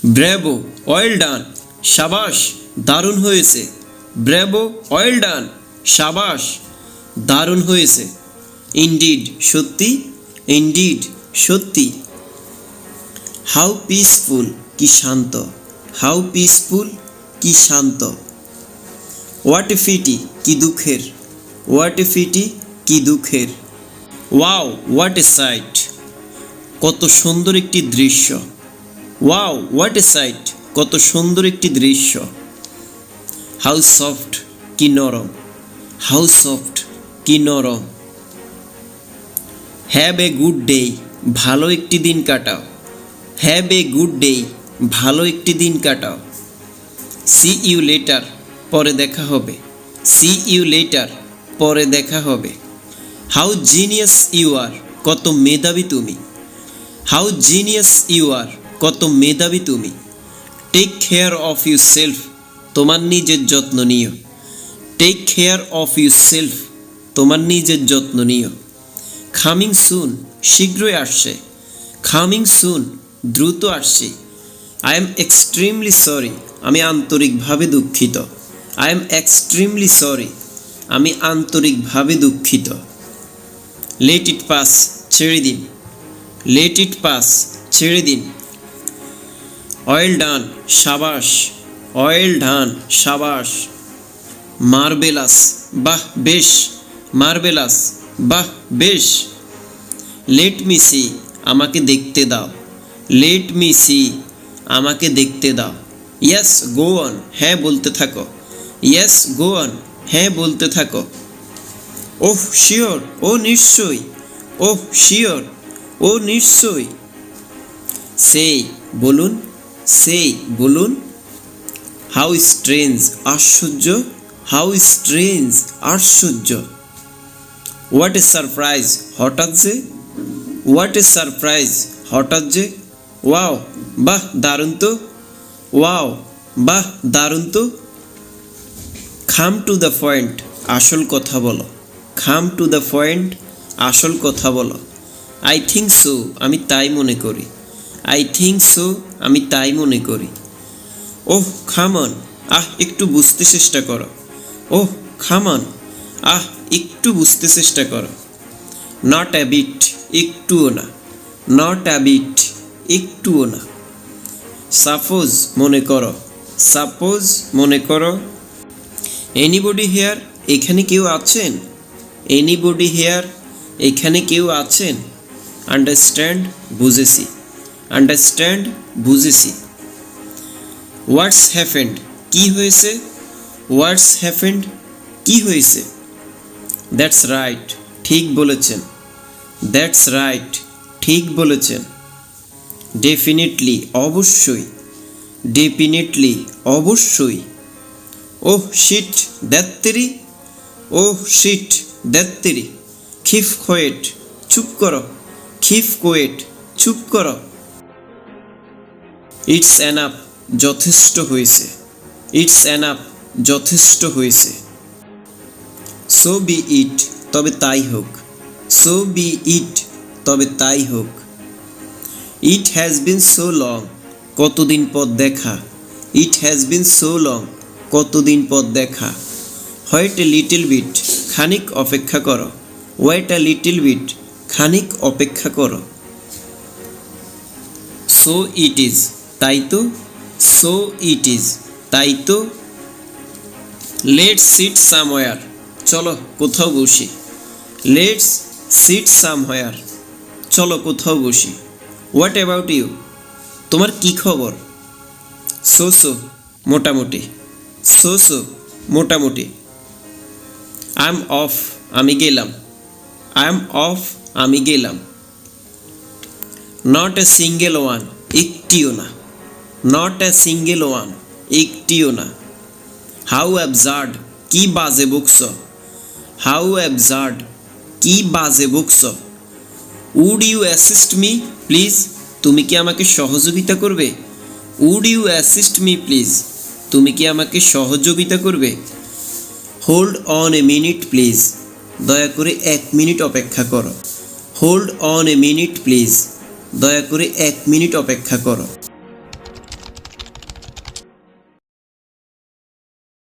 Bravo, well done, সাবাস, দারুণ হয়েছে। ব্রেভো, ওয়েল ডান, সাবাস, দারুণ হয়েছে। ইনডিড, সত্যি। ইনডিড, সত্যি। হাউ পিসফুল, কি শান্ত। হাউ পিসফুল, কি শান্ত। হোয়াট এ ফিটি, কি দুঃখের। হোয়াট এ ফিটি, কি দুঃখের। ওয়াও, হোয়াট এ সাইট, কত সুন্দর একটি দৃশ্য। ওয়াও, হোয়াট এ সাইট, কত সুন্দর একটি দৃশ্য। হাউ সফট, কি নরম। হাউ সফট, কি নরম। হ্যাভ এ গুড ডে, ভালো একটি দিন কাটাও। হ্যাভ এ গুড ডে, ভালো একটি দিন কাটাও। সি ইউ লেটার, পরে দেখা হবে। সি ইউ লেটার, পরে দেখা হবে। হাউ জিনিয়াস ইউ আর, কত মেধাবী তুমি। হাউ জিনিয়াস ইউ আর, কত মেধাবী তুমি। Take care of you self, তোমার নিজের যত্ন নিও। Take care of you self, তোমার নিজের যত্ন নিও। কামিং সুন, শীঘ্রই আসছে। কামিং সুন, দ্রুত আসছে। আই এম এক্সট্রিমলি সরি, আমি আন্তরিকভাবে দুঃখিত। আই এম এক্সট্রিমলি সরি, আমি আন্তরিকভাবে দুঃখিত। লেট ইট পাস, ছেড়ে দিন। লেট ইট পাস, ছেড়ে দিন। ওয়েল ডান, সাবাস। ওয়েল ডান, সাবাস। মার্বেলাস, বাহ বেশ। মার্বেলাস, বাহ বেশ। লেট মি সি, আমাকে দেখতে দাও। লেট মি সি, আমাকে দেখতে দাও। ইয়েস গো অন, হ্যাঁ বলতে থাকো। ইয়েস গো অন, হ্যাঁ বলতে থাকো। ওহ শিওর, ও নিশ্চয়ই। ওহ শিওর, ও নিশ্চয়ই। সেই, বলুন। সেই, বলুন। হাউ স্ট্রেঞ্জ, আশ্চর্য। হাউ স্ট্রেঞ্জ, আশ্চর্য। হোয়াট এ সারপ্রাইজ, হঠাৎ যে। হোয়াট এ সারপ্রাইজ, হঠাৎ যে। ওয়াও, বাহ দারুণ তো। ওয়াও, বাহ দারুণ তো। কাম টু দ্য পয়েন্ট, আসল কথা বলো। কাম টু দ্য পয়েন্ট, আসল কথা বলো। আই থিঙ্ক সো, আমি তাই মনে করি। আই থিঙ্ক সো, আমি তাই মনে করি। ওহ কাম অন, আহ একটু বুঝতে চেষ্টা করো। ওহ কাম অন, আহ একটু বুঝতে চেষ্টা করো। নট অ্যা বিট, একটুও না। নট অ্যা বিট, একটুও না। সাপোজ, মনে করো। সাপোজ, মনে করো। এনিবডি হেয়ার, এখানে কেউ আছেন। এনিবডি হেয়ার, এখানে কেউ আছেন। আন্ডারস্ট্যান্ড, বুঝেছি। আন্ডারস্ট্যান্ড, বুঝেছি। হোয়াটস হ্যাপেন্ড, কি হয়েছে। হোয়াটস হ্যাপেন্ড, কি হয়েছে। দ্যাটস রাইট, ঠিক বলেছেন। দ্যাটস রাইট, ঠিক বলেছেন। ডেফিনেটলি, অবশ্যই। ডেফিনেটলি, অবশ্যই। ওহ শিট, দ্যাত্তেরি। ওহ শিট, দ্যাত্তেরি। খিফ কোয়েট, চুপ করো। খিফ কোয়েট, চুপ করো। ইটস এনাফ, যথেষ্ট হয়েছে। ইটস এনাফ, যথেষ্ট হয়েছে। সো বি ইট, তবে তাই হোক। সো বি ইট, তবে তাই হোক। It has been so long, কতদিন পর দেখা। It has been so long, কতদিন পর দেখা। হোয়েট এ লিটল বিট, খানিক অপেক্ষা করো। ওয়েট এ লিটল বিট, খানিক অপেক্ষা করো। সো ইট ইজ, তাই তো। সো ইট ইজ, তাই তো। লেটস সিট সামওয়্যার, চলো কোথাও বসি। লেটস সিট সামওয়্যার, চলো কোথাও বসি। হোয়াট অ্যাবাউট ইউ, তোমার কি খবর। সো সো, মোটামুটি। সো সো, মোটামুটি। আই এম অফ, আমি গেলাম। আই এম অফ, আমি গেলাম। নট এ সিঙ্গেল ওয়ান, একটিও না। নট এ সিঙ্গেল ওয়ান, একটিও না। হাউ অ্যাবসার্ড, কি বাজে বকছ। হাউ অ্যাবসার্ড, কি বাজে বকছ। Would you assist me please, তুমি কি আমাকে সহযোগিতা করবে। Would you assist me please, তুমি কি আমাকে সহযোগিতা করবে। Hold on a minute please, দয়া করে 1 মিনিট অপেক্ষা করো। Hold on a minute please, দয়া করে 1 মিনিট অপেক্ষা করো।